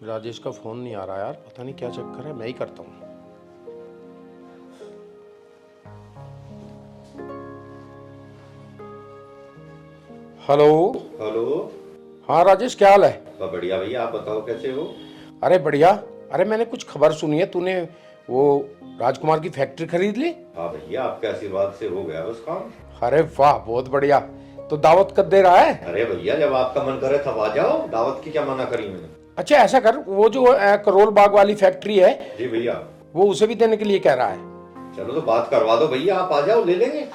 राजेश का फोन नहीं आ रहा यार, पता नहीं क्या चक्कर है, मैं ही करता हूँ। हेलो। हेलो। हाँ राजेश, क्या हाल है? बढ़िया भैया, आप बताओ कैसे हो? अरे बढ़िया। अरे मैंने कुछ खबर सुनी है, तूने वो राजकुमार की फैक्ट्री खरीद ली? हाँ भैया, आपके आशीर्वाद से हो गया बस काम। अरे वाह, बहुत बढ़िया। तो दावत कब दे रहा है? अरे भैया, जब आपका मन करे तब आ जाओ, दावत की क्या मना करी मैंने। अच्छा ऐसा कर, वो जो करोल बाग वाली फैक्ट्री है जी भैया। वो उसे भी देने के लिए कह रहा है। चलो तो बात करवा दो भैया, आप आ जाओ, ले लेंगे।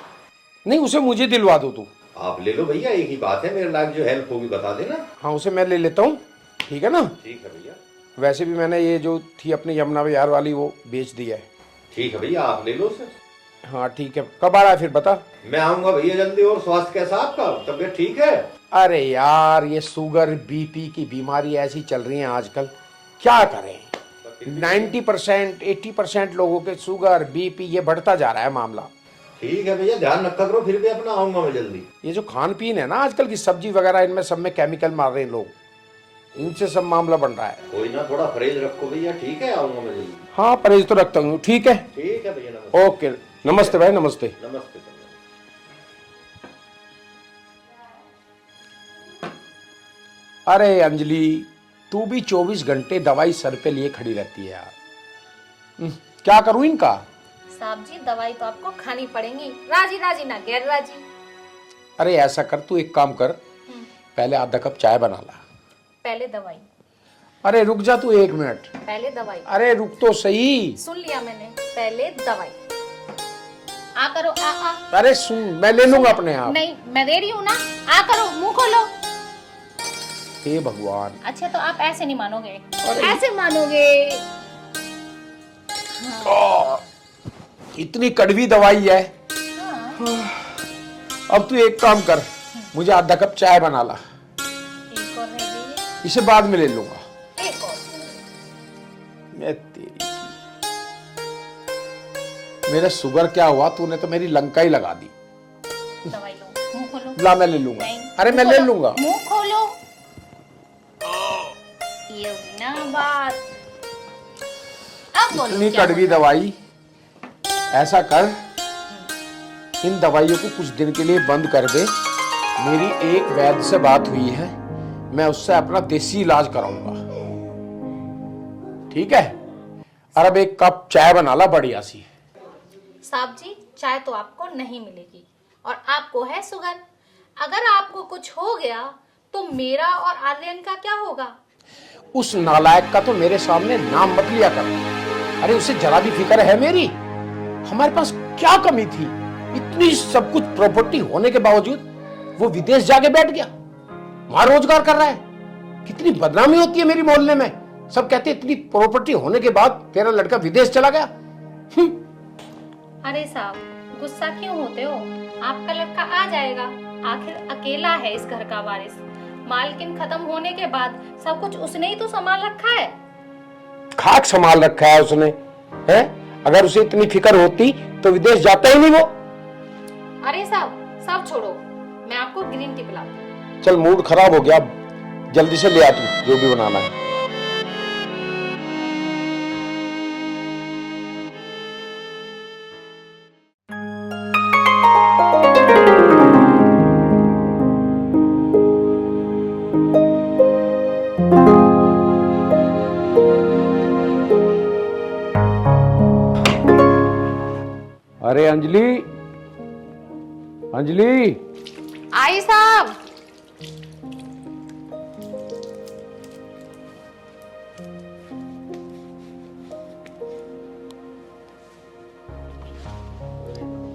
नहीं, उसे मुझे दिलवा दो तू। आप ले लो भैया, एक ही बात है, मेरे लायक जो हेल्प होगी बता देना। हाँ, उसे मैं ले लेता हूँ, ठीक है ना? ठीक है भैया। वैसे भी मैंने ये जो थी अपनी यमुना विहार वाली वो बेच दी है। ठीक है भैया, आप ले लो उसे। हाँ ठीक है, कब आ रहा है फिर बता। मैं आऊंगा भैया जल्दी। और स्वास्थ्य कैसा आपका, तबीयत ठीक है? अरे यार, ये शुगर बीपी की बीमारी ऐसी चल रही है आजकल, क्या करें। 90% 80% लोगों के शुगर बीपी ये बढ़ता जा रहा है मामला। ठीक है भैया, ध्यान रखा करो, फिर भी अपना आऊंगा मैं जल्दी। ये जो खान पीन है ना आजकल की सब्जी वगैरह, इनमें सब में केमिकल मार रहे हैं लोग, इनसे सब मामला बन रहा है। कोई ना, थोड़ा परहेज रखो भैया, ठीक है, आऊंगा मैं जल्दी। हाँ परहेज तो रखता हूँ, ठीक है। ठीक है भैया, नमस्ते। ओके, नमस्ते भाई, नमस्ते। नमस्ते। अरे अंजलि, तू भी 24 घंटे दवाई सर पे लिए खड़ी रहती है यार। क्या करूं इनका? साहब जी, दवाई तो आपको खानी पड़ेगी, राजी राजी ना गैर राजी। अरे ऐसा कर, तू एक काम कर, पहले आधा कप चाय बना ला। पहले दवाई। अरे रुक जा तू 1 मिनट। पहले दवाई। अरे रुक तो सही। सुन लिया मैंने, पहले दवाई। आ करो, आ। अरे सुन, मैं ले लूंगा अपने आप। नहीं, मैं दे रही हूँ ना, आ करो, मुंह खोलो। हे भगवान। अच्छा तो आप ऐसे नहीं मानोगे, ऐसे मानोगे। इतनी कड़वी दवाई है। हाँ। अब तू एक काम कर, मुझे आधा कप चाय बना ला। एक और रह गई, इसे बाद में ले लूंगा। एक और। मैं तेरी की। मेरा शुगर क्या हुआ, तूने तो मेरी लंका ही लगा दी। दवाई लो, मुंह खोलो। ला, मैं ले लूंगा। नहीं, अरे मैं ले लूंगा। मुंह खोलो। ये होगी ना बात। अब बोलो, इतनी क्या कड़वी बोल रहा है? दवाई। ऐसा कर, इन दवाइयों को कुछ दिन के लिए बंद कर दे। मेरी एक वैद्य से बात हुई है, मैं उससे अपना देसी इलाज कराऊंगा, ठीक है? और अब एक कप चाय बना ला बढ़िया सी। साहब जी, चाय तो आपको नहीं मिलेगी, और आपको है शुगर। अगर आपको कुछ हो गया तो मेरा और आर्यन का क्या होगा? उस नालायक का तो मेरे सामने नाम मत लिया कर। अरे उसे जरा भी फिक्र है मेरी? हमारे पास क्या कमी थी? इतनी सब कुछ प्रॉपर्टी होने के बावजूद वो विदेश जाके बैठ गया, वहां रोजगार कर रहा है। कितनी बदनामी होती है मेरी मोहल्ले में। सब कहते हैं इतनी प्रॉपर्टी होने के बाद तेरा लड़का विदेश चला गया। अरे साहब, गुस्सा क्यों होते हो? आपका लड़का आ जाएगा, आखिर अकेला है इस घर का वारिस। मालकिन खत्म होने के बाद सब कुछ उसने ही तो संभाल रखा है। खाक संभाल रखा है उसने, है? अगर उसे इतनी फिक्र होती तो विदेश जाता ही नहीं वो। अरे साहब, सब छोड़ो, मैं आपको ग्रीन टी पिलाती हूँ। चल, मूड खराब हो गया, जल्दी से ले आ तू जो भी बनाना है। अरे अंजलि, अंजलि। आई साहब।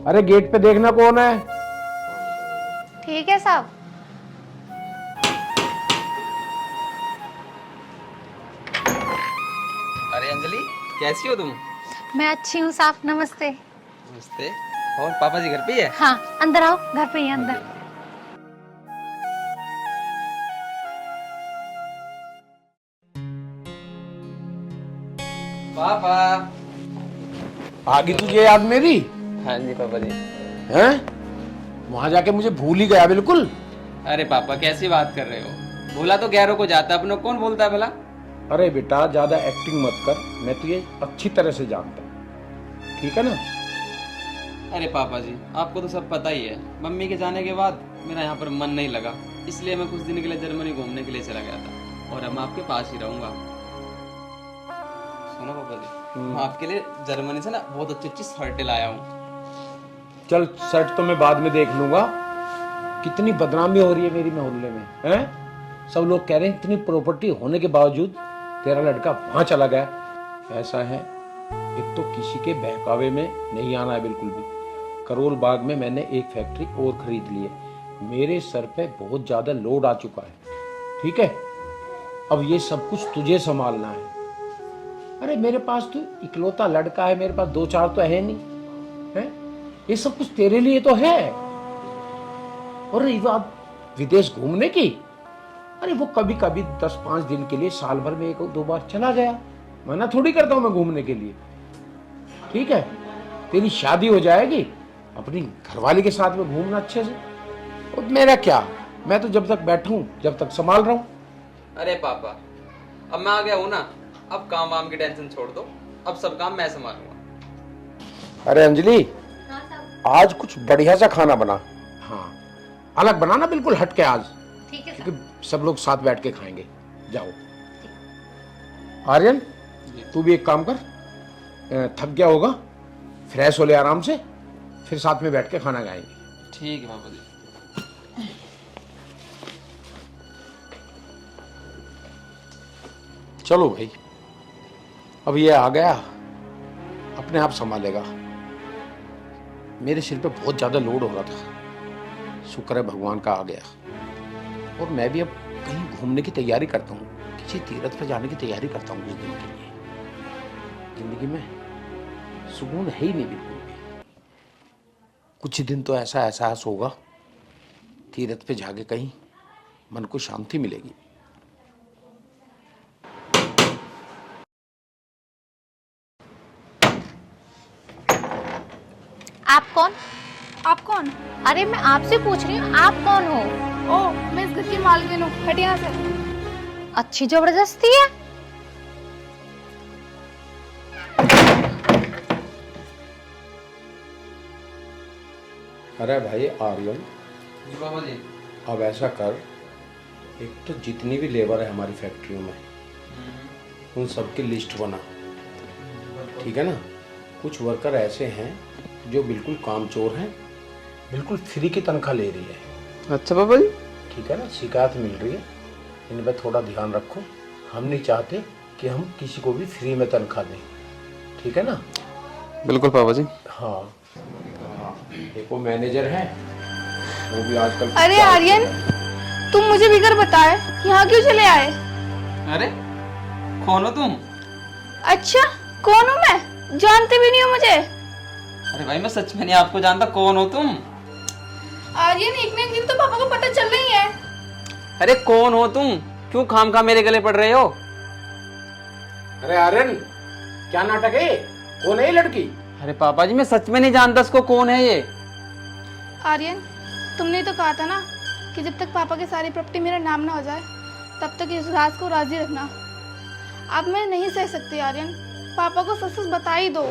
अरे गेट पे देखना कौन है। ठीक है साहब। अरे अंजलि, कैसी हो तुम? मैं अच्छी हूँ साहब, नमस्ते। नमस्ते। और पापा जी घर पे ही है? हाँ, अंदर आओ, घर पे ही अंदर। पापा। आ गई तुझे याद मेरी? हाँ जी पापा जी। हैं? वहां जाके मुझे भूल ही गया बिल्कुल। अरे पापा, कैसी बात कर रहे हो? बोला तो गैरों को जाता, अपनों कौन बोलता है भला? अरे बेटा ज्यादा एक्टिंग मत कर, मैं तुझे अच्छी तरह से जानता हूँ, ठीक है ना। अरे पापा जी, आपको तो सब पता ही है, मम्मी के जाने के बाद मेरा यहाँ पर मन नहीं लगा, इसलिए मैं कुछ दिन के लिए जर्मनी घूमने के लिए चला गया था और अब मैं आपके पास ही रहूंगा। सुनो पापा जी, मैं आपके लिए जर्मनी से ना बहुत अच्छी अच्छी शर्टें लाया हूँ। चल शर्ट तो मैं बाद में देख लूंगा। कितनी बदनामी हो रही है मेरी मोहल्ले में, हैं? सब लोग कह रहे हैं इतनी प्रॉपर्टी होने के बावजूद तेरा लड़का वहां चला गया। ऐसा है, एक तो किसी के बहकावे में नहीं आना है बिल्कुल भी। करोल बाग में मैंने एक फैक्ट्री और खरीद ली है, मेरे सर पे बहुत ज्यादा लोड आ चुका है, ठीक है। अब ये सब कुछ तुझे संभालना है। अरे मेरे पास तो इकलौता लड़का है, मेरे पास 2-4 तो है नहीं, है? ये सब कुछ तेरे लिए तो है। और रही बात विदेश घूमने की, अरे वो कभी कभी 10-5 दिन के लिए साल भर में 1-2 बार चला गया, मना थोड़ी करता हूं मैं घूमने के लिए, ठीक है। तेरी शादी हो जाएगी, अपनी घरवाली के साथ में घूमना अच्छे से। और मेरा क्या, मैं तो जब तक बैठूं जब तक संभाल रहा हूं। अरे पापा, अब मैं आ गया हूँ ना, अब काम वाम की टेंशन छोड़ दो, अब सब काम मैं संभालूंगा। अरे अंजलि, हाँ साहब, आज कुछ बढ़िया सा खाना बना। हाँ, अलग बनाना, बिल्कुल हट के आज, ठीक है साहब। क्योंकि सब लोग साथ बैठ के खाएंगे। जाओ। आर्यन, तू भी एक काम कर, थक गया होगा, फ्रेश हो ले आराम से, फिर साथ में बैठ के खाना खाएंगे। ठीक है पापा जी। चलो भाई, अब ये आ गया, अपने आप संभालेगा। मेरे सिर पे बहुत ज्यादा लोड हो रहा था, शुक्र है भगवान का आ गया। और मैं भी अब कहीं घूमने की तैयारी करता हूँ, किसी तीर्थ पर जाने की तैयारी करता हूँ कुछ दिन के लिए। जिंदगी में सुकून है ही नहीं बिल्कुल भी। कुछ दिन तो ऐसा एहसास होगा, तीर्थ पे जाके कहीं मन को शांति मिलेगी। आप कौन? आप कौन? अरे मैं आपसे पूछ रही हूँ, आप कौन हो? ओ, मैं इस घर की मालकिन हूँ, हट यहाँ से। अच्छी जबरदस्ती है। अरे भाई आर्यन, जी पापा जी। अब ऐसा कर, एक तो जितनी भी लेबर है हमारी फैक्ट्रियों में, उन सब की लिस्ट बना, ठीक है ना। कुछ वर्कर ऐसे हैं जो बिल्कुल कामचोर हैं, बिल्कुल फ्री की तनख्वाह ले रही है। अच्छा पापा जी। ठीक है ना, शिकायत मिल रही है, इन पर थोड़ा ध्यान रखो। हम नहीं चाहते कि हम किसी को भी फ्री में तनख्वाह दें, ठीक है ना। बिल्कुल पापा जी। हाँ, एक वो मैनेजर है, वो भी आजकल। अरे आर्यन, तुम मुझे बिगर बताए यहाँ क्यों चले आए? अरे कौन हो तुम? अच्छा, कौन हूँ मैं? जानते भी नहीं हो मुझे? अरे भाई मैं सच में नहीं आपको जानता, कौन हो तुम? आर्यन, एक ना एक दिन तो पापा को पता चल रही है। अरे कौन हो तुम? क्यों खामखा मेरे गले पड़ रहे हो? अरे आर्यन, क्या नाटक है? कौन है ये लड़की? अरे पापा जी, मैं सच में नहीं जानता इसको, कौन है ये? आर्यन, तुमने तो कहा था ना कि जब तक पापा की सारी प्रॉपर्टी मेरा नाम ना हो जाए तब तक इस राज को राजी रखना। अब मैं नहीं सह सकती आर्यन, पापा को सच सच बता ही दो।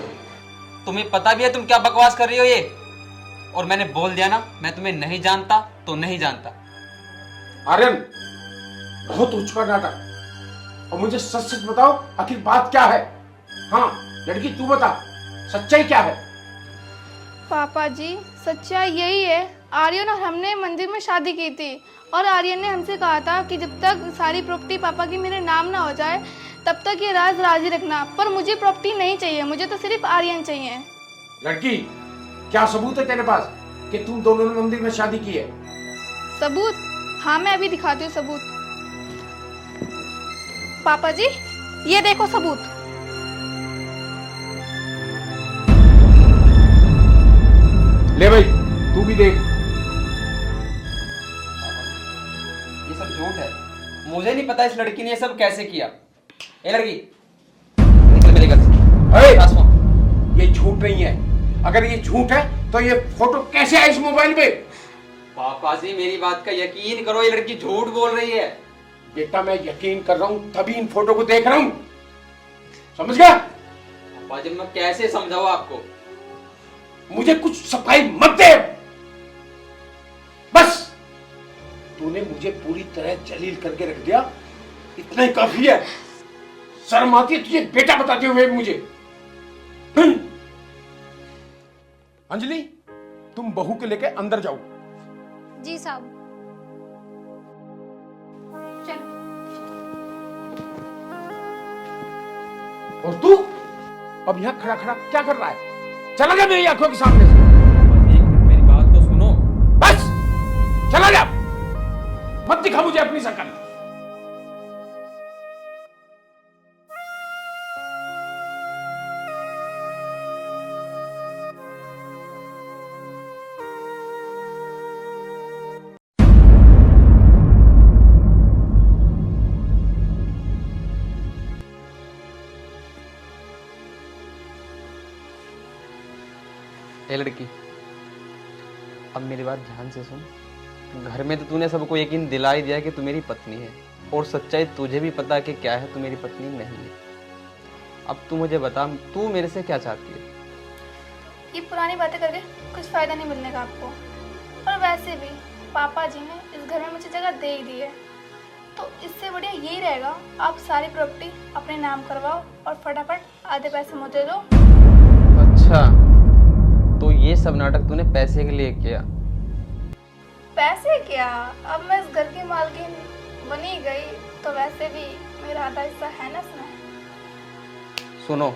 तुम्हें पता भी है तुम क्या बकवास कर रही हो ये? और मैंने बोल दिया ना, मैं तुम्हें नहीं जानता तो नहीं जानता। आर्यन, बहुत उच्च नाटक। और मुझे सच सच बताओ, आखिर बात क्या है? हाँ लड़की, तू बता, सच्चाई क्या है? पापा जी, सच्चाई यही है, आर्यन और हमने मंदिर में शादी की थी और आर्यन ने हमसे कहा था कि जब तक सारी प्रॉपर्टी पापा की मेरे नाम ना हो जाए तब तक ये राज राजी रखना। पर मुझे प्रॉपर्टी नहीं चाहिए, मुझे तो सिर्फ आर्यन चाहिए। लड़की, क्या सबूत है तेरे पास कि तुम दोनों ने मंदिर में शादी की है? सबूत? हाँ, मैं अभी दिखाती हूँ सबूत। पापा जी, ये देखो सबूत। ले भाई, तू भी देख। ये सब झूठ है, मुझे नहीं पता इस लड़की ने ये सब कैसे किया। ए लड़की, निकल मेरे घर से। अरे, ये झूठ नहीं है। अगर ये झूठ है तो ये फोटो कैसे है इस मोबाइल पे? पापा जी, मेरी बात का यकीन करो, ये लड़की झूठ बोल रही है। बेटा मैं यकीन कर रहा हूं तभी इन फोटो को देख रहा हूं, समझ गया? पापा जी मैं कैसे समझाऊं आपको? मुझे कुछ सफाई मत दे, बस तूने मुझे पूरी तरह जलील करके रख दिया, इतना ही काफी है। शर्म आती है तुझे बेटा बताते हुए मुझे। अंजलि तुम बहू के लेके अंदर जाओ। जी साहब। चलो। और तू अब यहाँ खड़ा खड़ा क्या कर रहा है? चला जा मेरी आंखों के सामने से। पापा जी एक मिनट मेरी बात तो सुनो। बस चला जा, मत दिखा मुझे अपनी शक्ल। ए लड़की, अब मेरी बात ध्यान से सुन। घर में तो तूने सबको यकीन दिला ही दिया कि तू मेरी पत्नी है, और सच्चाई तुझे भी पता है कि क्या है, तू मेरी पत्नी नहीं है। अब तू मुझे बता, तू मेरे से क्या चाहती है? ये पुरानी बातें करके कुछ फ़ायदा नहीं मिलने का आपको। और वैसे भी पापा जी ने इस घर में मुझे जगह दे ही दी है, तो इससे बढ़िया यही रहेगा आप सारी प्रॉपर्टी अपने नाम करवाओ और फटाफट आधे पैसे मुझे दो। अच्छा, तो ये सब नाटक तूने पैसे के लिए किया? पैसे क्या, अब मैं इस घर की मालकिन बनी गई तो वैसे भी मेरा आधा हिस्सा है ना इसमें। सुनो,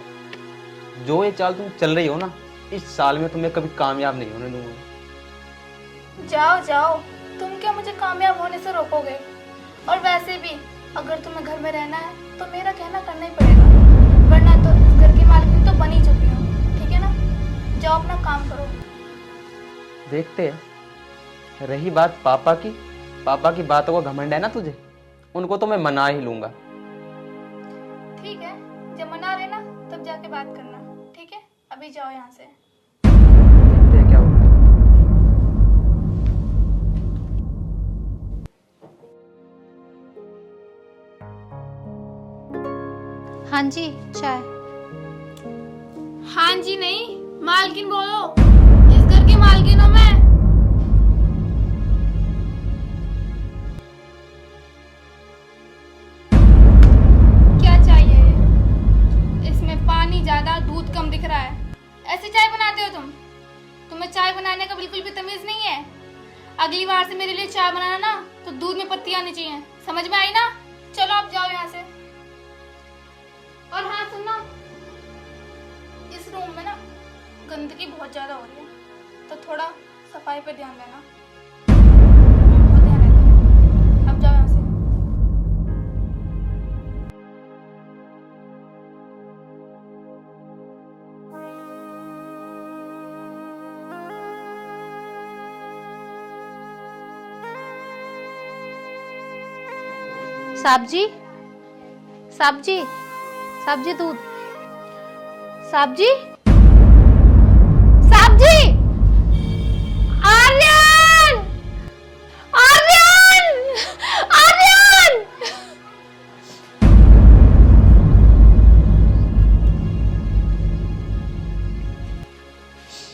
जो ये चाल तुम चल रही हो ना, इस साल में तुम्हें कभी कामयाब नहीं होने दूंगा। जाओ जाओ, तुम क्या मुझे कामयाब होने से रोकोगे? और वैसे भी अगर तुम्हें घर में रहना है तो मेरा कहना करना ही पड़ेगा, वरना तो इस घर की मालकिन तो बन ही चुकी हूँ। ठीक है ना, जाओ अपना काम करो। देखते हैं। रही बात पापा की बातों को घमंड है ना तुझे, उनको तो मैं मना ही लूंगा। ठीक है, जब मना रहे ना तब जाके बात करना। ठीक है, अभी जाओ यहाँ से। देखते हैं क्या होता है। हाँ जी, चाय। हाँ जी नहीं, मालकिन बोलो, इस घर की मालकिन हूँ मैं। क्या चाहिए ये? इसमें पानी ज्यादा, दूध कम दिख रहा है। ऐसी चाय बनाते हो तुम? तुम्हें चाय बनाने का बिल्कुल भी तमीज नहीं है। अगली बार से मेरे लिए चाय बनाना ना तो दूध में पत्ती आनी चाहिए, समझ में आई ना? चलो आप जाओ यहाँ से। और हाँ सुनना, इस रूम में ना गंदगी बहुत ज्यादा हो रही है, तो थोड़ा सफाई पे ध्यान देना। बहुत ध्यान रहता है। अब जाओ यहाँ से। साहब जी, साहब जी, साहब जी दूध। साहब जी, साहब जी, आर्यन, आर्यन, आर्यन।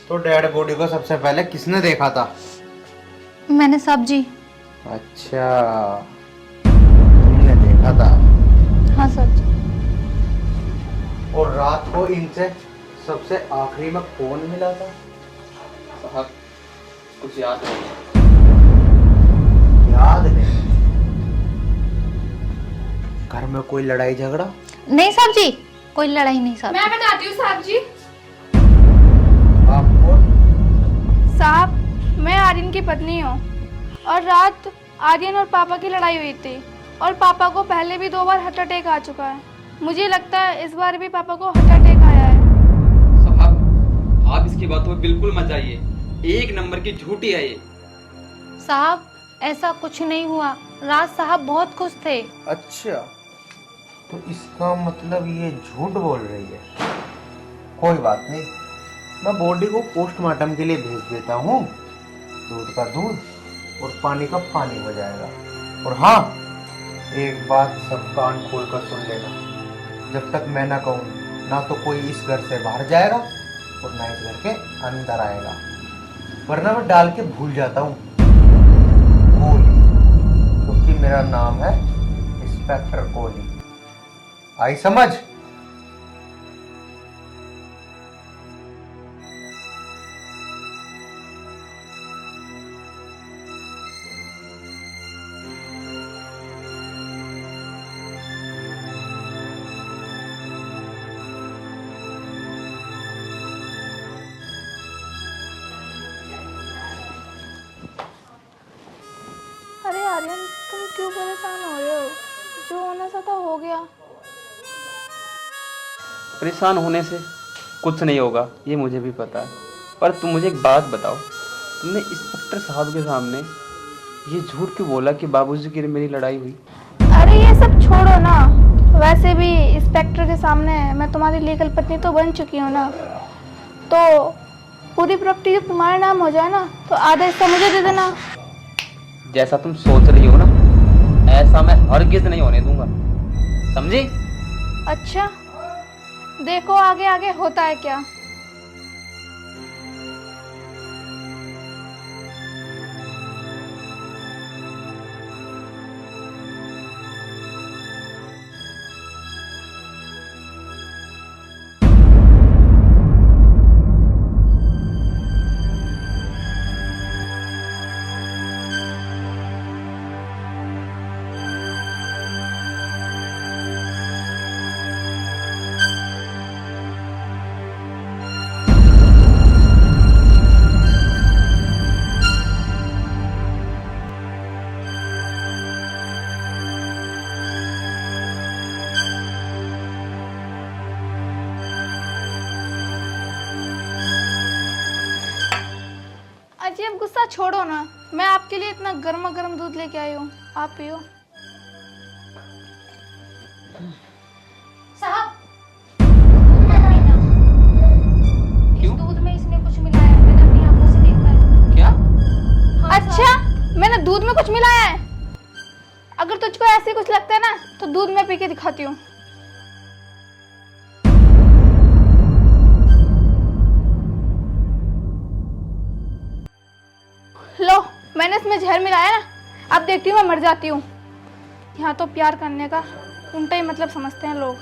तो डेड बॉडी को सबसे पहले किसने देखा था? मैंने साहब जी। अच्छा, तुमने देखा था। हाँ साहब जी। और रात को इनसे सबसे आखिरी में कौन मिला था? साहब कुछ याद नहीं। याद नहीं? घर में कोई लड़ाई झगड़ा? नहीं साहब जी, कोई लड़ाई नहीं साहब। मैं बताती हूँ साहब जी। आप कौन? साहब, मैं आर्यन की पत्नी हूँ और रात आर्यन और पापा की लड़ाई हुई थी और पापा को पहले भी 2 बार हार्ट अटैक आ चुका है। मुझे लगता है इस बार भी पापा को हार्ट अटैक आया है। साहब आप इसकी बातों में बिल्कुल मत जाइए, एक नंबर की झूठी है ये। साहब ऐसा कुछ नहीं हुआ, राज साहब बहुत खुश थे। अच्छा, तो इसका मतलब ये झूठ बोल रही है। कोई बात नहीं, मैं बॉडी को पोस्टमार्टम के लिए भेज देता हूँ। दूध का दूध और पानी का पानी हो जाएगा। और हाँ, एक बात सब कान खोल कर सुन लेना, जब तक मैं ना कहूँ ना तो कोई इस घर से बाहर जाएगा और ना इस घर के अंदर आएगा, वरना मैं डाल के भूल जाता हूँ कोहली, क्योंकि मेरा नाम है इंस्पेक्टर कोहली। आई समझ? अरे आर्यन, तुम क्यों परेशान हो रहे हो? जो होना था हो गया। परेशान होने से कुछ नहीं होगा, ये मुझे भी पता है। पर तुम मुझे एक बात बताओ, तुमने इंस्पेक्टर साहब के सामने ये झूठ क्यों बोला कि बाबूजी की मेरी लड़ाई हुई? अरे ये सब छोड़ो ना, वैसे भी इंस्पेक्टर के सामने मैं तुम्हारी लीगल पत्नी तो बन चुकी हूँ ना, तो पूरी प्रॉपर्टी जब तुम्हारे नाम हो जाए ना तो आधा हिस्सा मुझे दे देना। जैसा तुम सोच रही हो ना, ऐसा मैं हरगिज नहीं होने दूंगा, समझी? अच्छा, देखो आगे आगे होता है क्या। अजी अब गुस्सा छोड़ो ना, मैं आपके लिए इतना गर्मा गर्म दूध लेके आई हूँ, आप पियो। साहब, दूध मत पीना। इस दूध में इसने कुछ मिलाया है, मैंने अपनी आंखों से देखा है। क्या? हाँ, अच्छा, मैंने दूध में कुछ मिलाया है? अगर तुझको ऐसे कुछ लगता है ना तो दूध में पी के दिखाती हूँ। लो, मैंने इसमें जहर मिलाया ना, अब देखती हूँ मैं मर जाती हूँ। यहाँ तो प्यार करने का उल्टा ही मतलब समझते हैं लोग।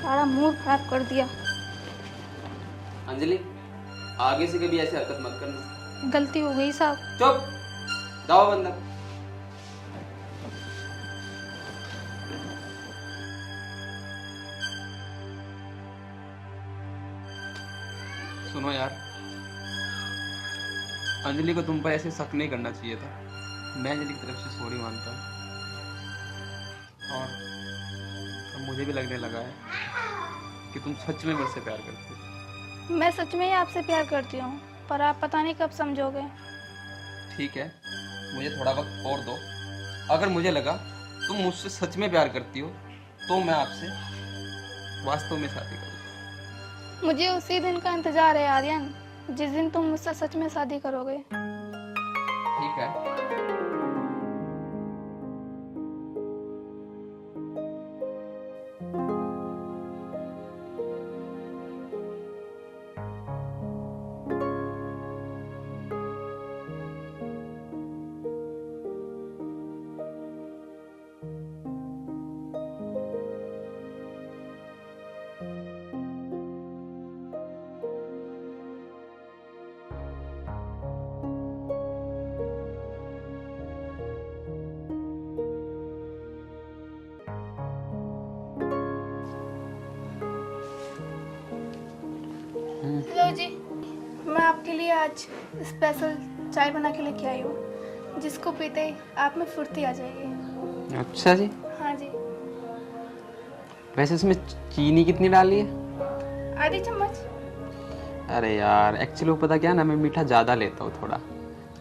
सारा मूड खराब कर दिया। अंजलि, आगे से कभी ऐसी हरकत मत करना। गलती हो गई साहब। चुप, जाओ अंदर। सुनो यार, अंजलि को तुम पर ऐसे शक नहीं करना चाहिए था। मैं अंजलि की तरफ से सॉरी मानता हूँ, और अब मुझे भी लगने लगा है कि तुम सच में मुझसे प्यार करते हो। मैं सच में ही आपसे प्यार करती हूँ, पर आप पता नहीं कब समझोगे। ठीक है, मुझे थोड़ा वक्त और दो। अगर मुझे लगा तुम मुझसे सच में प्यार करती हो तो मैं आपसे वास्तव में शादी करूँगा। मुझे उसी दिन का इंतजार है आर्यन, जिस दिन तुम मुझसे सच में शादी करोगे। ठीक है। लो जी, मैं आपके लिए आज स्पेशल चाय बना के लेके आई हूँ, जिसको पीते ही आप में फुर्ती आ जाएगी। अच्छा जी। हाँ जी। वैसे इसमें चीनी कितनी डाली है? आधी चम्मच। अरे यार, एक्चुअली वो पता क्या है ना, मैं मीठा ज़्यादा लेता हूँ थोड़ा,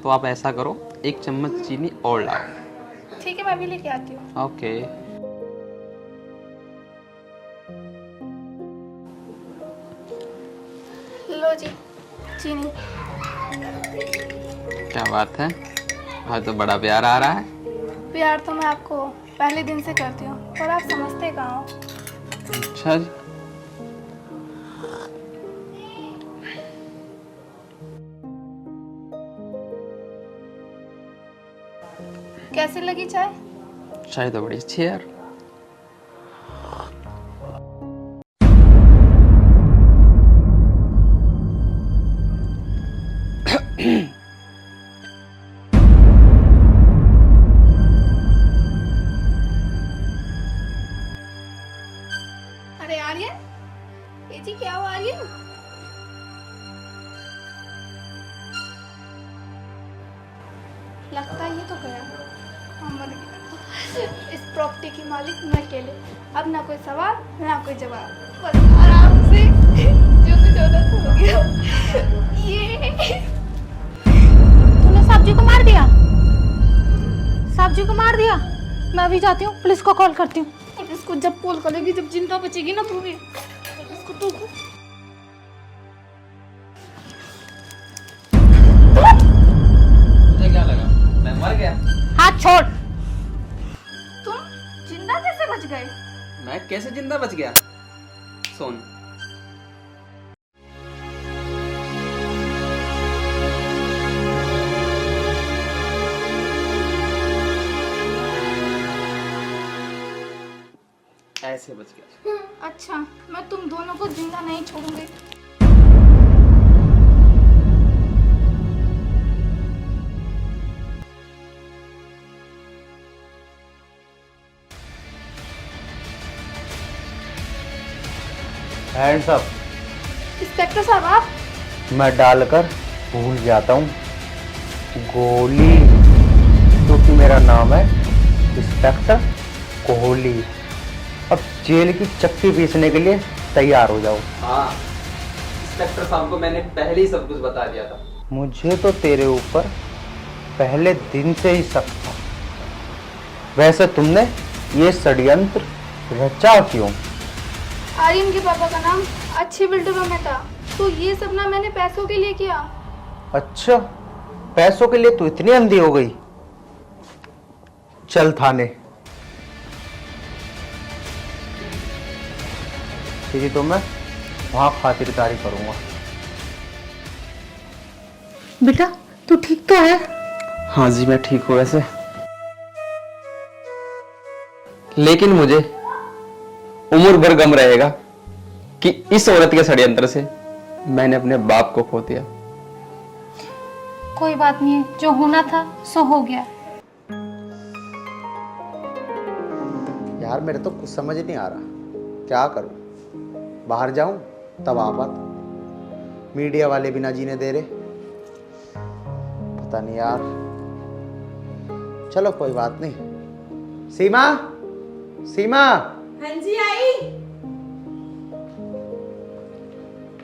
तो आप ऐसा करो 1 चम्मच चीनी और लाओ। ठीक है, मैं भी लेके आती हूँ। ओके। लो जी, चीनी। क्या बात है, आज तो बड़ा प्यार आ रहा है। प्यार तो मैं आपको पहले दिन से करती हूँ, और आप समझते कहाँ हो। अच्छा जी। कैसी लगी चाय? चाय तो बड़ी अच्छी है यार। अरे आर्यन, ये जी क्या हुआ आर्यन? लगता है ये तो गया, हम मर गए। इस प्रॉपर्टी की मालिक मैं अकेले, अब ना कोई सवाल ना कोई जवाब, बस आराम से जो कुछ होना तो हो गया। ये तूने साहब जी को मार दिया? साहब जी को मार दिया? मैं अभी जाती हूँ, पुलिस को कॉल करती हूँ। और इसको जब कॉल करेगी, जब जिंदा बचेगी ना तू भी, इसको तो मुझे क्या लगा मैं मर गया? हाथ छोड़। तुम जिंदा कैसे बच गए? मैं कैसे जिंदा बच गया? सुन, ऐसे बच गया। अच्छा, मैं तुम दोनों को जिंदा नहीं छोड़ूंगी। Hands up. इंस्पेक्टर साहब आप? मैं डालकर भूल जाता हूँ गोली, क्योंकि मेरा नाम है इंस्पेक्टर कोहली। अब जेल की चक्की पीसने के लिए तैयार हो जाओ। हाँ, इंस्पेक्टर साहब को मैंने पहले ही सब कुछ बता दिया था। मुझे तो तेरे ऊपर पहले दिन से ही शक था। वैसे तुमने ये षड्यंत्र रचा क्यों? आर्यन के पापा का नाम अच्छी बिल्डरों में था, तो ये सब ना मैंने पैसों के लिए किया। अच्छा, पैसों के लिए तू इतनी अंधी हो गई? चल थाने। तेरी तो मैं वहां खातिरदारी करूंगा। बेटा तू ठीक तो है? हाँ जी, मैं ठीक हूँ वैसे, लेकिन मुझे उम्र भर गम रहेगा कि इस औरत के षड्यंत्र से मैंने अपने बाप को खो दिया। कोई बात नहीं है, जो होना था सो हो गया। यार मेरे तो कुछ समझ नहीं आ रहा, क्या करूं? बाहर जाऊं तब आफत, मीडिया वाले भी ना जीने दे रहे। पता नहीं यार, चलो कोई बात नहीं। सीमा, सीमा। हाँ जी आई।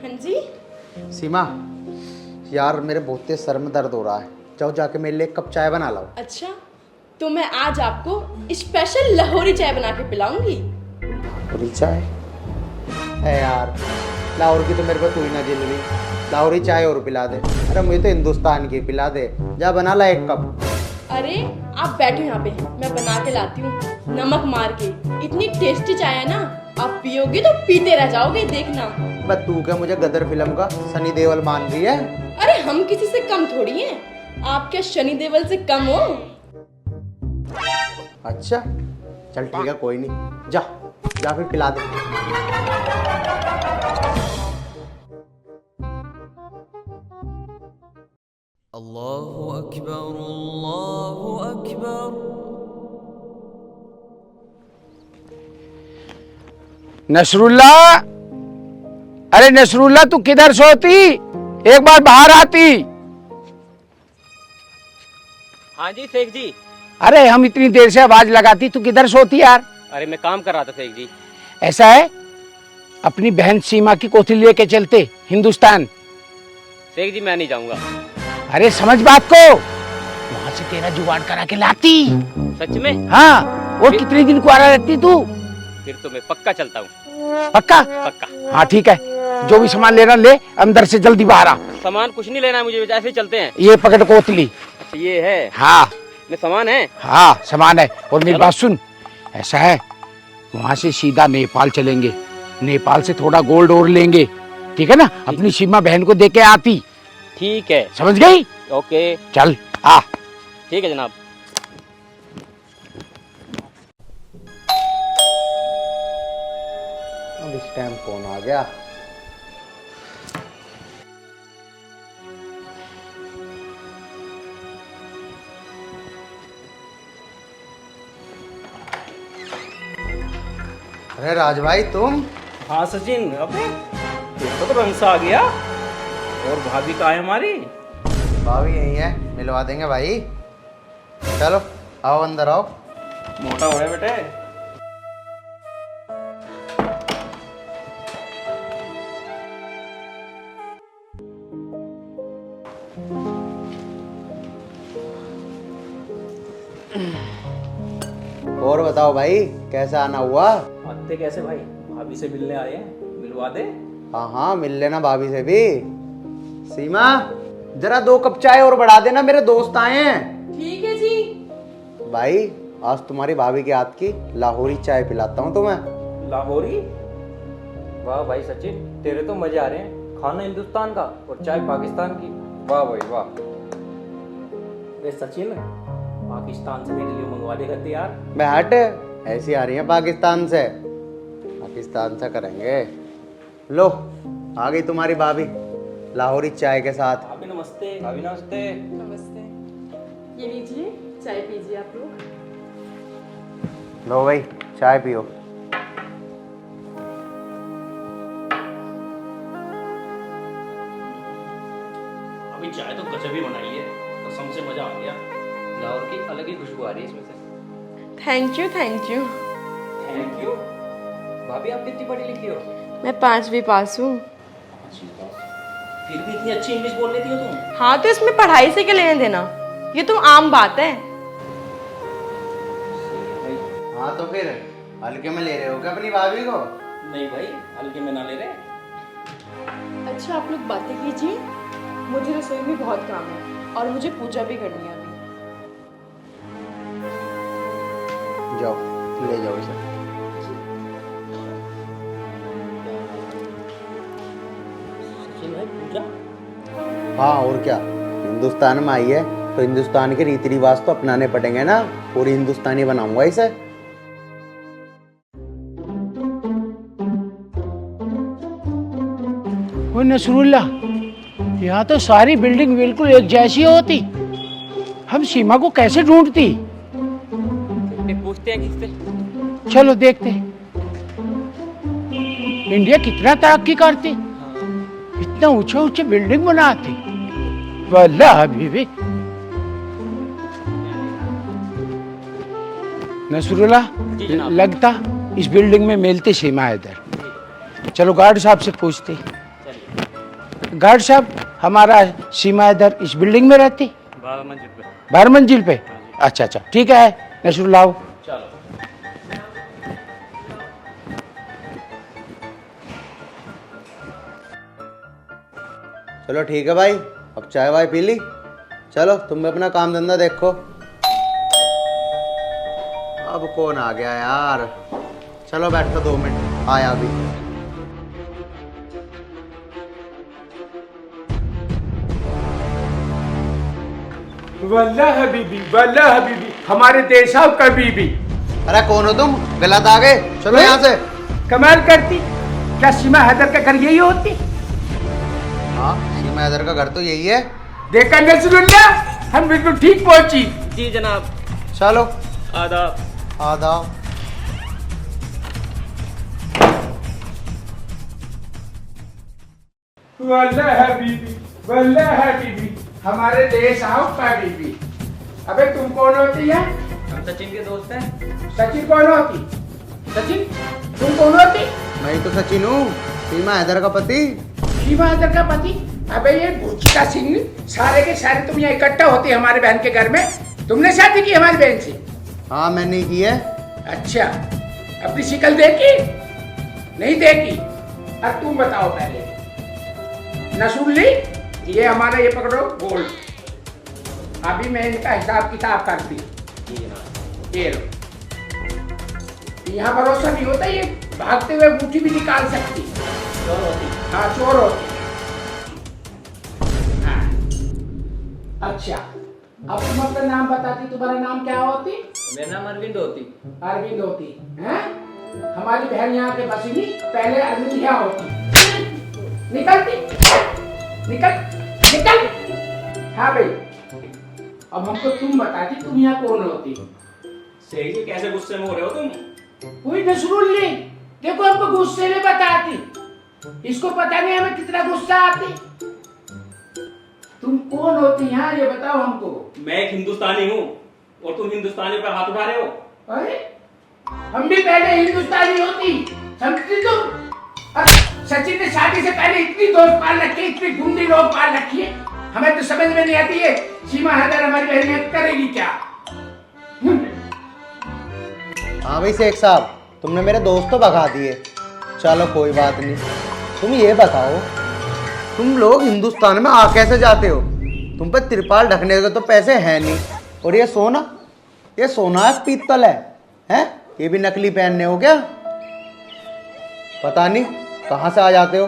हाँ जी। सीमा यार, मेरे बहुत तेज सर में दर्द हो रहा है, जाओ जाके मेरे लिए एक कप चाय बना लाओ। अच्छा, तो मैं आज आपको स्पेशल लाहौरी चाय बना के पिलाऊंगी। लाहौरी चाय? है यार, लाहौर की तो मेरे को तू ही ना झेल रही, लाहौरी चाय और पिला दे। अरे मुझे तो हिंदुस्तान की पिला दे, जा बना ला एक कप। अरे आप बैठो यहाँ पे, मैं बना के लाती हूँ नमक मार के। इतनी टेस्टी चाय है ना, आप पियोगे तो पीते रह जाओगे, देखना। बस तू क्या मुझे गदर फिल्म का सनी देओल मान रही है? अरे हम किसी से कम थोड़ी हैं, आप क्या शनि देओल से कम हो? अच्छा चल ठीक है, कोई नहीं, जा जा फिर पिला दे। अल्लाहु अकबर, अल्लाहु अकबर। नसरुल्ला, अरे नसरुल्ला तू किधर सोती? एक बार बाहर आती। हाँ जी शेख जी। अरे हम इतनी देर से आवाज लगाती, तू किधर सोती यार? अरे मैं काम कर रहा था शेख जी। ऐसा है, अपनी बहन सीमा की कोठी लेके चलते हिंदुस्तान। शेख जी मैं नहीं जाऊंगा। अरे समझ बात को, वहां से तेरा जुगाड़ करा के लाती। सच में? हाँ, और कितने दिन कुआरा रहती तू? फिर तो मैं पक्का चलता हूँ। पक्का? पक्का। हाँ ठीक है, जो भी सामान लेना ले, अंदर से जल्दी बाहर आ। सामान कुछ नहीं लेना है मुझे, ऐसे ही चलते हैं। ये पकड़ कोतली। अच्छा ये है? हाँ में सामान है? हाँ सामान है। और मेरी चलो। बात सुन, ऐसा है, वहां से सीधा नेपाल चलेंगे, नेपाल से थोड़ा गोल्ड और लेंगे, ठीक है ना? अपनी सीमा बहन को दे के आती, ठीक है। समझ गई? ओके चल आ। ठीक है जनाब। अब इस टाइम कौन आ गया? अरे राज भाई तुम? हाँ सचिन, अबे देखो तो रंग सा आ गया। और भाभी कहाँ है हमारी? भाभी यही है, मिलवा देंगे भाई। चलो आओ अंदर आओ। मोटा हो रहा है बेटे। और बताओ भाई, कैसा आना हुआ? आते कैसे भाई? भाभी से मिलने आए हैं, मिलवा दे। हाँ हाँ, मिल लेना भाभी से भी। सीमा, जरा 2 कप चाय और बढ़ा देना, मेरे दोस्त आए हैं। ठीक है जी। भाई आज तुम्हारी भाभी के हाथ की लाहौरी चाय पिलाता हूँ तुम्हें। लाहौरी? वाह भाई सचिन, तेरे तो मजे आ रहे हैं। खाना हिंदुस्तान का और चाय पाकिस्तान की। वाह भाई वाह। वे सचिन, पाकिस्तान से मेरे लिए मंगवा देगा यार। मैं हट, ऐसी आ रही है पाकिस्तान से, पाकिस्तान से करेंगे। लो आ गई तुम्हारी भाभी लाहौरी चाय के साथ। भाभी नमस्ते। भाभी नमस्ते। नमस्ते। ये लीजिए, चाय पीजिए आप लोग। लो भाई चाय पियो। अभी चाय तो गजब ही बनाई है, कसम से मजा आ गया। लाहौर की अलग ही खुशबू आ रही है इसमें से। Thank you thank you. Thank you. भाभी आप कितनी पढ़ी लिखी हो? मैं 5वीं पास हूँ। फिर भी इतनी अच्छी इंग्लिश बोल लेती हो तुम। हाँ तो इसमें पढ़ाई से क्या लेने देना, ये तो आम बात है। हाँ तो फिर हल्के में ले रहे हो क्या अपनी भाभी को? नहीं भाई, हल्के में ना ले रहे। अच्छा आप लोग बातें कीजिए, मुझे रसोई में बहुत काम है और मुझे पूजा भी करनी है अभी। जाओ ले जाओ इसे। सचिन भाई पूजा? हाँ और क्या, हिंदुस्तान में आई है तो हिंदुस्तान के रीति रिवाज तो अपनाने पड़ेंगे ना। पूरी हिंदुस्तानी बनाऊंगा इसे। ओ नसरुल्ला, यहाँ तो सारी बिल्डिंग बिल्कुल एक जैसी होती, हम सीमा को कैसे ढूंढती? पूछते हैं किससे। चलो देखते। इंडिया कितना तरक्की करती, इतना ऊंचे ऊंचे बिल्डिंग बनाती। वल्लाह हबीबी। नसरुल्ला, लगता इस बिल्डिंग में मिलती सीमा इधर। चलो गार्ड साहब से पूछते। गार्ड साहब, हमारा सीमा इधर इस बिल्डिंग में रहती? 12 मंजिल पे। 12 मंजिल पे? अच्छा अच्छा ठीक है। नसरुल्ला आओ। चलो। चलो ठीक है भाई, अब चाय वाय पी ली, चलो तुम भी अपना काम धंधा देखो। अब कौन आ गया यार? चलो बैठो 2 मिनट, आया अभी। वल्लाह हबीबी, वल्लाह हबीबी, हमारे देश साहब का बीबी। अरे कौन हो तुम? गलत आ गए, चलो यहाँ से। कमाल करती, क्या सीमा हैदर का घर यही होती? हाँ सीमा हैदर का घर तो यही है। देखा नसरुल्ला, हम बिल्कुल ठीक पहुंची। जी जनाब। चलो आदाब। आदाब। वल्लाह हबीबी, वल्लाह हबीबी, हमारे देश साहब का बीबी। अबे तुम कौन होती है? हम सचिन के दोस्त हैं। सचिन कौन होती? सचिन तुम कौन होती? मैं ही तो सचिन हूँ, सीमा हैदर का पति। सीमा हैदर का पति? अबे ये भूचिका सिंह, सारे के सारे तुम यहाँ इकट्ठा होते हमारे बहन के घर में। तुमने शादी की हमारी बहन से? हाँ मैंने की है। अच्छा, अपनी शिक्ल देखी? नहीं देखी? अब तुम बताओ पहले। नसरुल्ली, ये हमारा ये पकड़ो गोल्ड, अभी मैं इनका हिसाब किताब करती। ये लो। यहाँ भरोसा नहीं होता, ये भागते हुए अंगूठी भी निकाल सकती। चोर होती। हाँ चोर होती। हाँ। अच्छा अब तुम अपना नाम बताती, तुम्हारा नाम क्या होती? मेरा नाम अरविंद होती। अरविंद होती हैं? हमारी बहन यहाँ के बसी नहीं, पहले अरविंद यहाँ होती। निकलती, निकल निकल। हाँ भाई अब हमको तुम बताती, तुम यहाँ कौन होती? सही जी, कैसे गुस्से में हो रहे हो तुम? कोई नसरुल्ली, देखो हमको गुस्से में बताती, इसको पता नहीं हमें कितना गुस्सा आती। तुम कौन होती यहाँ ये बताओ हमको। मैं एक हिंदुस्तानी हूँ और तुम हिंदुस्तानी पर हाथ उठा रहे हो। अरे हम भी पहले हिंदुस्तानी होती, समझती तुम? सचिन ने शादी से पहले इतनी दोस्त पाल रखी, इतनी गुंडी लोग पाल रखी है, हमें तो समझ में नहीं आती है सीमा हैदर हमारी बहन करेगी क्या। हाँ भाई शेख साहब, तुमने मेरे दोस्त तो भगा दिए, चलो कोई बात नहीं। तुम ये बताओ, तुम लोग हिंदुस्तान में आ कैसे जाते हो? तुम पे तिरपाल ढकने के तो पैसे हैं नहीं, और ये सोना है पीतल है? ये भी नकली पहनने हो क्या? पता नहीं कहाँ से आ जाते हो।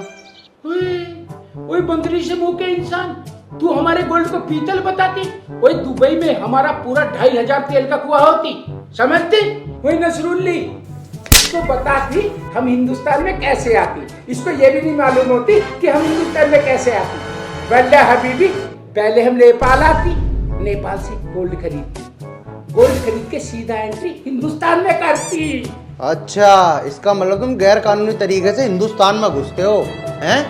ओए बंदरी से मुंह के इंसान, तू हमारे गोल्ड को पीतल बताती? ओए दुबई में हमारा पूरा 2500 तेल का कुआं होती, समझती? ओए नसरुल्ली, इसको बताती हम हिंदुस्तान में कैसे आती, इसको ये भी नहीं मालूम होती कि हम हिंदुस्तान में कैसे आती। वल्ला हबीबी, पहले हम नेपाल आती, नेपाल से गोल्ड खरीदती, गोल्ड खरीद के सीधा एंट्री हिंदुस्तान में करती। अच्छा, इसका मतलब तुम गैर कानूनी तरीके से हिंदुस्तान में घुसते हो हैं?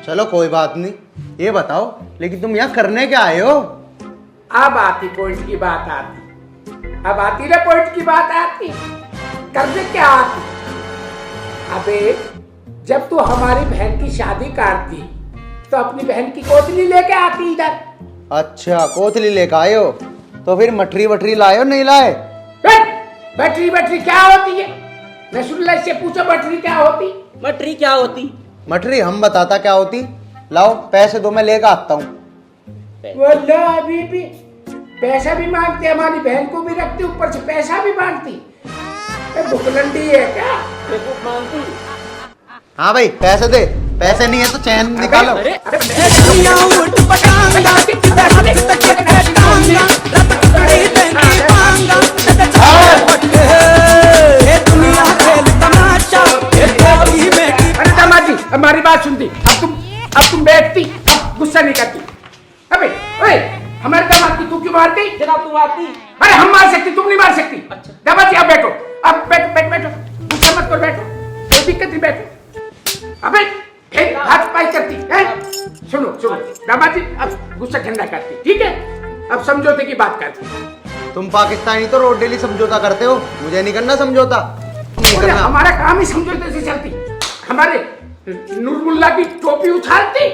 चलो कोई बात नहीं, ये बताओ लेकिन तुम यहाँ करने क्या आए हो? अब आती पॉइंट की बात आती, अब आती ना पॉइंट की बात आती। करने क्या आती? अबे जब तू हमारी बहन की शादी करती तो अपनी बहन की कोतली लेके आती इधर। अच्छा, कोतली लेके आए हो, तो फिर मठरी वठरी लाए हो नहीं लाए? बैटरी बैटरी क्या होती है? नसरुल्लाह से पूछो बैटरी क्या होती? मटरी क्या होती? मठरी हम बताता क्या होती। लाओ पैसे दो, मैं लेकर आता हूँ। वल्लाह अभी भी पैसा भी मांगती, हमारी बहन को भी रखती, ऊपर से पैसा भी मांगती। बुकलंडी है क्या? मांगती। हाँ भाई पैसे दे, पैसे नहीं है तो चैन निकालो। अरे दामाजी हमारी बात सुनती, अब तुम बैठती, अब गुस्सा नहीं करती। अबे ओए, हमारे दामाद की तू क्यों मारती? जनाब तू आती। अरे हम मार सकती, तुम नहीं मार सकती। अच्छा। दामाजी अब बैठो, अब बैठो, गुस्सा मत करो, बैठो, कोई दिक्कत नहीं, बैठो। अबे फिर हाथ पाई करती है? सुनो दामाजी, अब गुस्सा ठंडा करती, ठीक है? अब समझौते की बात करती। तुम पाकिस्तानी तो रोड डेली समझौता करते हो, मुझे नहीं करना समझौता। हमारा काम ही समझौते से चलती। हमारे नूरमुल्ला की टोपी उछालती,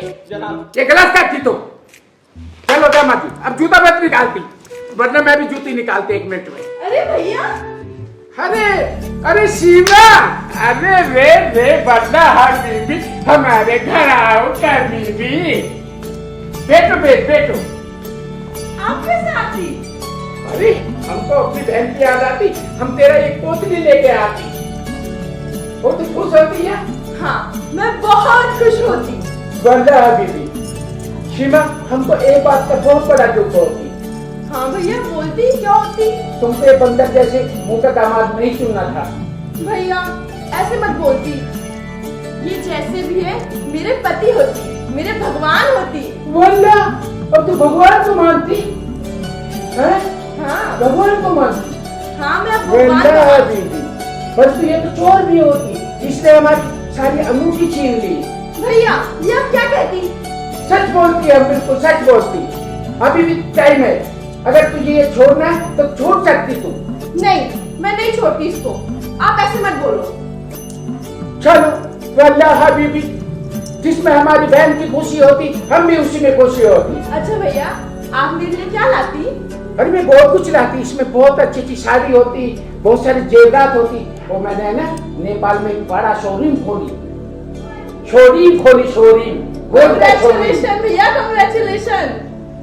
ये गलत करती तो। चलो दामाजी अब जूता मत निकालती, वरना मैं भी जूती निकालती 1 मिनट में। अरे भैया, अरे सीमा, अरे वे बंदा हबीबी, हमारे घर आओ कभी। बैठो। आप कैसे आती? अरे हमको अपनी बहन की याद आती, हम तेरा एक पोतली लेके आती। वो तो खुश होती है? हाँ, मैं बहुत खुश होती। बंदा हबीबी, सीमा हमको एक बात का बहुत बड़ा दुख होती। हाँ भैया, बोलती क्या होती? तुमसे बंदर जैसे मुंह का दामाद नहीं चुनना था। भैया ऐसे मत बोलती, ये जैसे भी है मेरे पति होती, मेरे भगवान होती। वल्ला, और तू भगवान को मानती है? हाँ भगवान को मानती? हाँ, मैं भगवान को वल्ला मानती। हबीबी, बल्कि ये तो चोर भी होती, इसने हमारी सारी अंगूठी छीन ली। भैया ये आप क्या कहती? सच बोलती है, बिल्कुल सच बोलती। अभी भी टाइम है, अगर तुझे ये छोड़ना है तो छोड़ सकती तू। नहीं, मैं नहीं छोड़ती इसको, आप ऐसे मत बोलो। चलो वल्ला हबीबी, जिसमें हमारी बहन की खुशी होती हम भी उसी में खुशी होती। अच्छा भैया, आप मेरे लिए क्या लाती? अरे मैं बहुत कुछ लाती, इसमें बहुत अच्छी साड़ी होती, बहुत सारी जेवरात होती। और मैंने ना नेपाल में एक बड़ा शोरूम खोली। कांग्रेचुलेशन भैया, कांग्रेचुलेशन,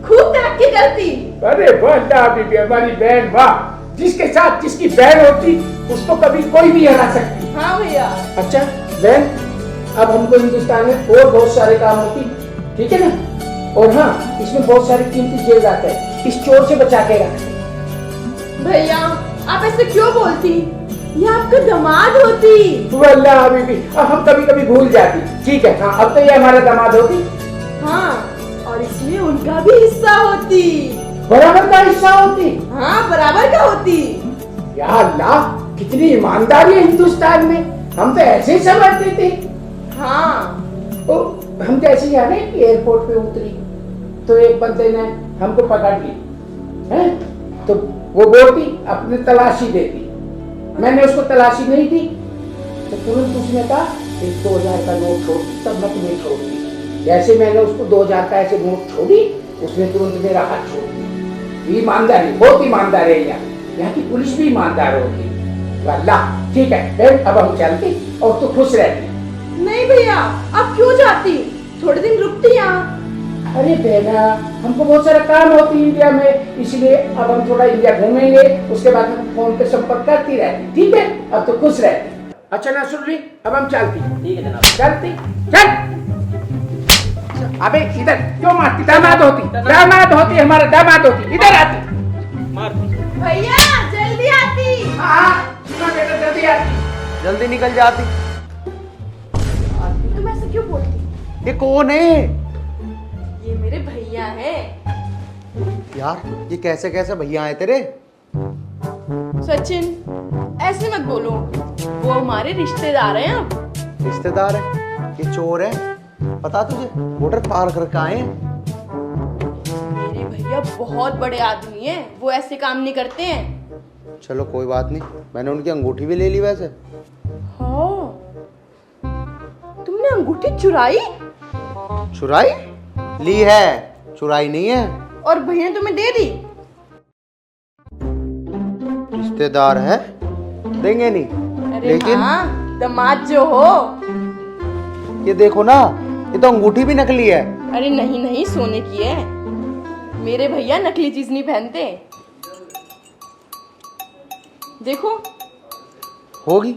खूब तरक्की करती। अरे बंदा बीबी, हमारी बहन वाह, जिसके साथ जिसकी बहन होती उसको कभी कोई भी हरा सकती। हाँ भैया। अच्छा बहन, अब हमको हिंदुस्तान में और बहुत सारे काम होती, ठीक है ना? और हाँ, इसमें बहुत सारी कीमती जेवरात है, इस चोर से बचा के रख। भैया आप ऐसे क्यों बोलती, ये आपका दामाद होती। वल्लाह बीबी, अब हम कभी कभी भूल जाती। ठीक है, हाँ अब तो ये हमारा दामाद होती। हाँ, और इसमें उनका भी हिस्सा होती। बराबर का हिस्सा होती। हाँ बराबर का होती। या अल्लाह, कितनी ईमानदारी है हिंदुस्तान में, हम तो ऐसे ही समझते थे। हाँ तो हम जैसे ही आ रहे एयरपोर्ट पे उतरी तो एक बंदे ने हमको पकड़ ली है, तो वो बोलती अपनी तलाशी देती। मैंने उसको तलाशी नहीं दी तो तुरंत उसने कहा एक 2000 का नोट छोड़, तब मैं तुम्हें छोड़ती। जैसे मैंने उसको 2000 का ऐसे नोट छोड़ी, उसने तुरंत मेरा हाथ छोड़ दिया। ईमानदारी, बहुत ईमानदार है यहाँ की पुलिस भी ईमानदार होगी। अल्लाह, ठीक है फिर अब हम चलते और तू खुश रहती। नहीं भैया, आप क्यों जाती, थोड़े दिन रुकती यहाँ। अरे बहना, हमको बहुत सारा काम होती है इंडिया में, इसलिए अब हम थोड़ा इंडिया घूमेंगे, उसके बाद हम फोन पे संपर्क करती रहती। ठीक है, अब तो खुश रहती। अच्छा ना सुन रही, अब हम चलती। ठीक है जनाब। चलती चल। अबे इधर क्यों मारती, दामाद होती, दामाद होती, हमारा दामाद होती, इधर आती। भैया जल्दी आती। हाँ सुना बेटा, जल्दी आती। जल्दी निकल जाती। तुम ऐसे क्यों बोलती, ये कौन है? ये मेरे भैया हैं। यार ये कैसे कैसे भैया हैं तेरे? सचिन ऐसे मत बोलो, वो हमारे रिश्तेदार हैं। अब रिश्तेदार है? ये चोर है, पता तुझे? बॉर्डर पार करके आए हैं। मेरे भैया बहुत बड़े आदमी हैं, वो ऐसे काम नहीं करते हैं। चलो कोई बात नहीं, मैंने उनकी अंगूठी भी ले ली वैसे। हाँ, तुमने अंगूठी चुराई? चुराई ली है, चुराई नहीं है। और भैया ने तुम्हें दे दी? रिश्तेदार है, देंगे नहीं। अरे लेकिन हाँ, दामाद जो हो। ये देखो ना, ये तो अंगूठी भी नकली है। अरे नहीं नहीं, सोने की है। मेरे भैया नकली चीज नहीं पहनते। देखो। होगी,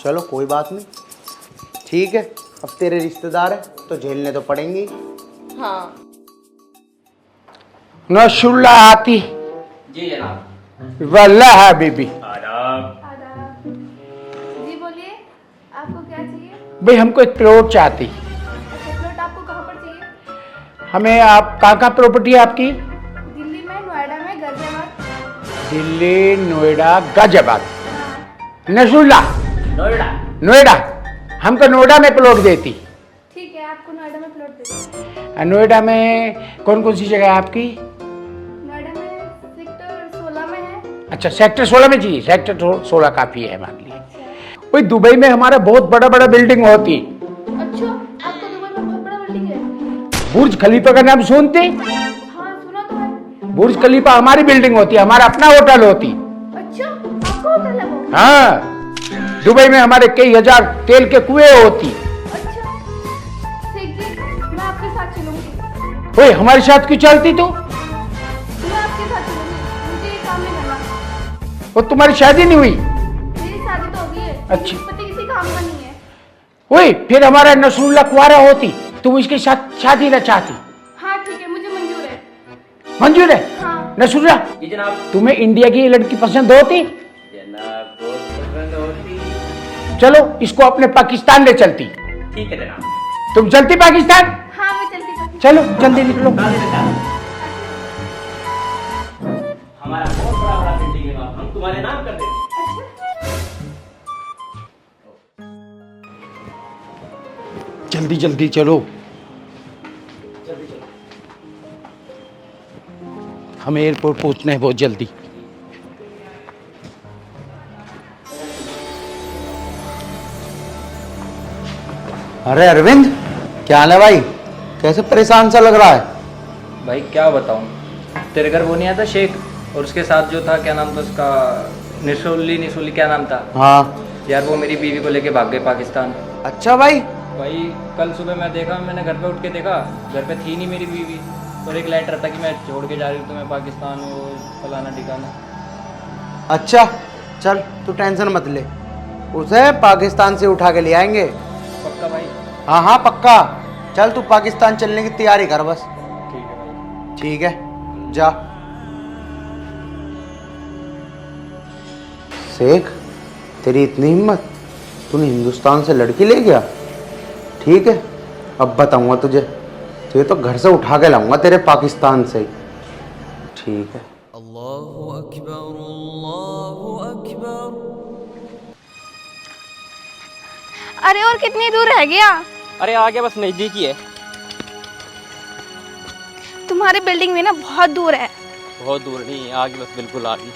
चलो कोई बात नहीं, ठीक है। अब तेरे रिश्तेदार है तो झेलने तो पड़ेंगे। हाँ नशुल्ला आती। जी जनाब। वल्लाह बीबी। जी बोलिए, आपको क्या चाहिए? भाई हमको एक प्लॉट चाहती। अच्छा, प्लॉट आपको कहाँ पर चाहिए? हमें, आप कहाँ प्रॉपर्टी है आपकी? दिल्ली में, नोएडा में, गाजियाबाद। दिल्ली, नोएडा, गाजियाबाद। नशुल्ला नोएडा। नोएडा, हमको नोएडा में प्लॉट देती। ठीक है, आपको नोएडा में प्लॉट दे देंगे। नोएडा में कौन कौन सी जगह है आपकी? नोएडा में सेक्टर 16 में है। अच्छा सेक्टर 16 में चाहिए। सेक्टर 16 काफी है हमारे लिए। वही दुबई में हमारा बहुत बड़ा बड़ा बिल्डिंग होती। अच्छा, आपका दुबई में बहुत बड़ा बिल्डिंग है? बुर्ज खलीफा का नाम सुनते? हाँ सुना तो है। बुर्ज खलीफा हमारी बिल्डिंग होती है, हमारा अपना होटल होती। अच्छा, आपका होटल है वो? हाँ, दुबई में हमारे कई हजार तेल के कुएं होती। अच्छा, ठीक जी, मैं आपके साथ चलूंगी। ओए हमारे साथ क्यों चलती तू? मैं आपके साथ चलूंगी, मुझे ये काम नहीं करना। वो तुम्हारी शादी नहीं हुई? मेरी शादी तो हो गई है। अच्छा। पति किसी काम का नहीं है। ओए फिर हमारा नसरुल्ला कुआरा होती, तुम इसके साथ शादी न चाहती? हाँ ठीक है, मुझे मंजूर है। मंजूर है? हाँ। नसरुल्ला, जी जनाब। तुम्हें इंडिया की लड़की पसंद होती? जनाब बहुत पसंद होती। चलो इसको अपने पाकिस्तान ले चलती। ठीक है जनाब। तुम चलती पाकिस्तान? हाँ मैं चलती हूँ। चलो जल्दी निकलो। हमारा बहुत बड़ा बड़ा बिल्डिंग है, हम तुम्हारे नाम कर देंगे। जल्दी जल्दी चलो, हमें एयरपोर्ट पहुंचना है बहुत जल्दी। अरे अरविंद, क्या हाल है भाई? कैसे परेशान सा लग रहा है? भाई क्या बताऊं, तेरे घर वो नहीं आया था शेख, और उसके साथ जो था, क्या नाम था उसका, निशुल्ली क्या नाम था? हाँ यार वो मेरी बीवी को लेके भाग गए पाकिस्तान। अच्छा भाई। भाई कल सुबह मैं देखा, मैंने घर पे उठ के देखा, घर पे थी नहीं मेरी बीवी, और एक लेटर था कि मैं छोड़ के जा रही हूँ तुम्हें पाकिस्तान, वो फलाना ठिकाना। अच्छा चल तू टेंशन मत ले, उसे पाकिस्तान से उठा के ले आएंगे। पक्का भाई? हाँ हाँ पक्का। चल तू पाकिस्तान चलने की तैयारी कर बस। ठीक है भाई। ठीक है जा। शेख तेरी इतनी हिम्मत, तूने हिंदुस्तान से लड़की ले गया। ठीक है अब बताऊंगा तुझे, तुझे तो घर से उठा के लाऊंगा तेरे पाकिस्तान से। ठीक है। अल्लाहु अकबर अल्लाहु अकबर। अरे और कितनी दूर रह गया? अरे आ गया, बस नजदीक ही है। तुम्हारी बिल्डिंग भी ना बहुत दूर है। बहुत दूर नहीं, आ गई बस, बिल्कुल आ गई,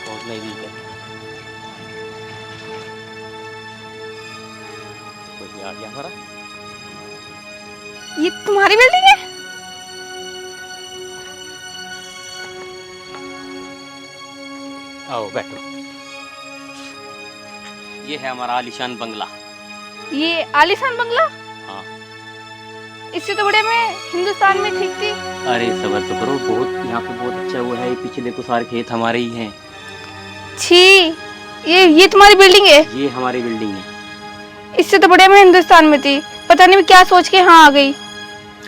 बहुत नजदीक है। कोई आ गया हमारा। ये तुम्हारी बिल्डिंग है? आओ बैठो। ये है हमारा आलीशान बंगला। ये आलीशान बंगला? हाँ। इससे तो बड़े मैं हिंदुस्तान में ठीक थी। अरे सबर तो करो, बहुत यहाँ पे बहुत अच्छा हुआ है। ये पीछे देखो सारे खेत हमारे ही हैं। छी, ये तुम्हारी बिल्डिंग है? ये हमारी बिल्डिंग है। इससे तो बड़े मैं हिंदुस्तान में थी, पता नहीं मैं क्या सोच के यहाँ आ गई।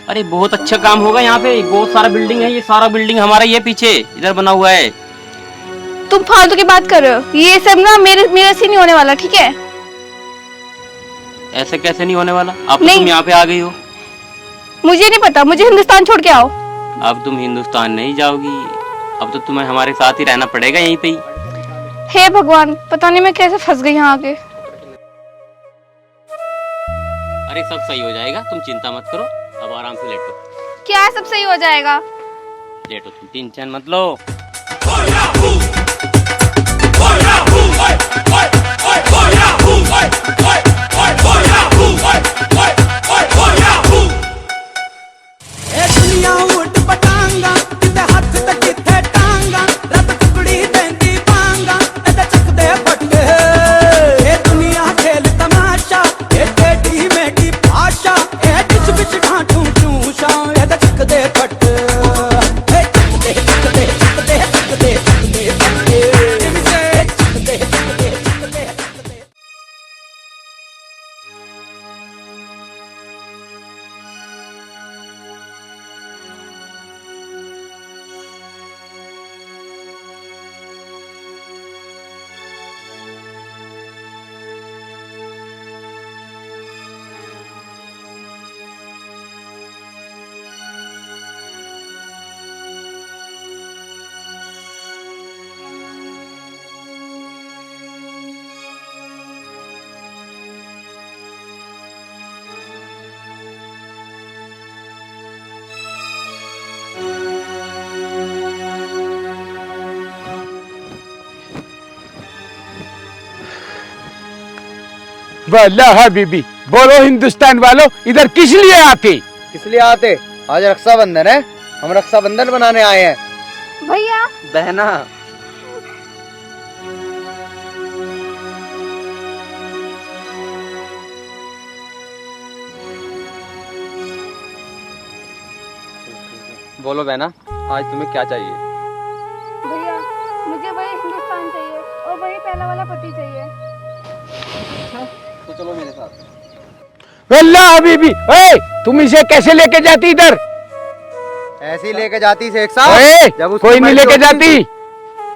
अरे बहुत अच्छा काम होगा यहाँ पे, बहुत सारा बिल्डिंग है। ये सारा बिल्डिंग हमारा ही है, पीछे इधर बना हुआ है। तुम फालतू की बात कर रहे हो, ये सब ना मेरे से नहीं होने वाला, ठीक है? ऐसे कैसे नहीं होने वाला? अब नहीं। तुम यहाँ पे आ गई हो। मुझे नहीं पता, मुझे हिंदुस्तान छोड़ के आओ। अब तुम हिंदुस्तान नहीं जाओगी, अब तो तुम्हें हमारे साथ ही रहना पड़ेगा यहीं पे ही। हे भगवान, पता नहीं मैं कैसे फंस गई यहाँ आके। अरे सब सही हो जाएगा, तुम चिंता मत करो। अब आराम से लेटो। क्या सब सही हो जाएगा? लेटो, तुम टेंशन मत लो। दुनिया उठ पटांगा, किते हथ ते किथे टांगा, रब टुकड़ी देंदी पांगा, एदा चकदे फटके। ए दुनिया खेल तमाशा, ए टेढ़ी मेढ़ी भाषा, ए डिच बिच ढांठू चूशा, एदा चकदे फटके। ए चकदे चकदे चकदे चकदे चकदे फटके, इनसे चकदे चकदे चकदे चकदे। वाह हबीबी, बोलो हिंदुस्तान वालों, इधर किस लिए आते? किस लिए आते? आज रक्षाबंधन है, हम रक्षाबंधन बनाने आए हैं। भैया। बहना। बोलो बहना, आज तुम्हें क्या चाहिए? भैया, मुझे वही हिंदुस्तान चाहिए और वही पहला वाला पति चाहिए। तो चलो मेरे साथ। वल्लाह हबीबी, तुम इसे कैसे लेके जाती इधर? ऐसे ही लेके जाती शेख साहब। जब कोई नहीं लेके जाती।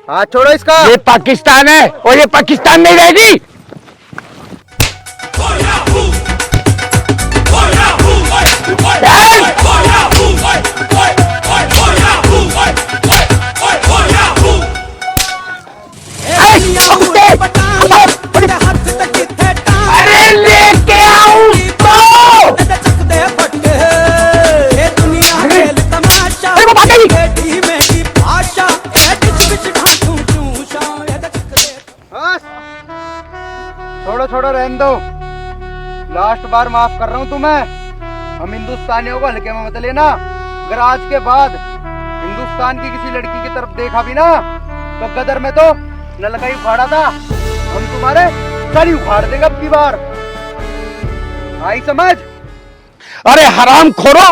हाथ छोड़ो इसका। ये पाकिस्तान है और ये पाकिस्तान नहीं रहेगी। अरे लेके आऊं तो छोड़ो छोड़ो, रहने दो। लास्ट बार माफ कर रहा हूँ तुम्हें। हम हिंदुस्तानियों को हल्के में मत लेना। अगर आज के बाद हिंदुस्तान की किसी लड़की की तरफ देखा भी ना, तो गदर में तो नलका ही उखाड़ा था, हम तुम्हारे सर ही उखाड़ देंगे अब की बार। आई समझ? अरे हराम खोरो,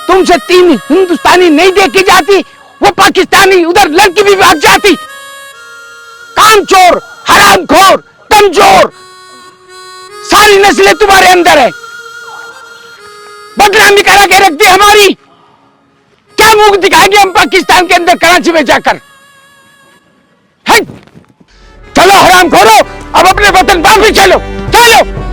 तुमसे 3 हिंदुस्तानी नहीं देखी जाती, वो पाकिस्तानी उधर लड़की भी भाग जाती। कामचोर, हरामखोर, कमजोर, सारी नस्लें तुम्हारे अंदर है। बदनामी करा के रख दी हमारी। क्या मुंह दिखाएंगे हम पाकिस्तान के अंदर, कराची में जाकर? है? चलो हरामखोरो, अब अपने वतन वापस चलो, चलो।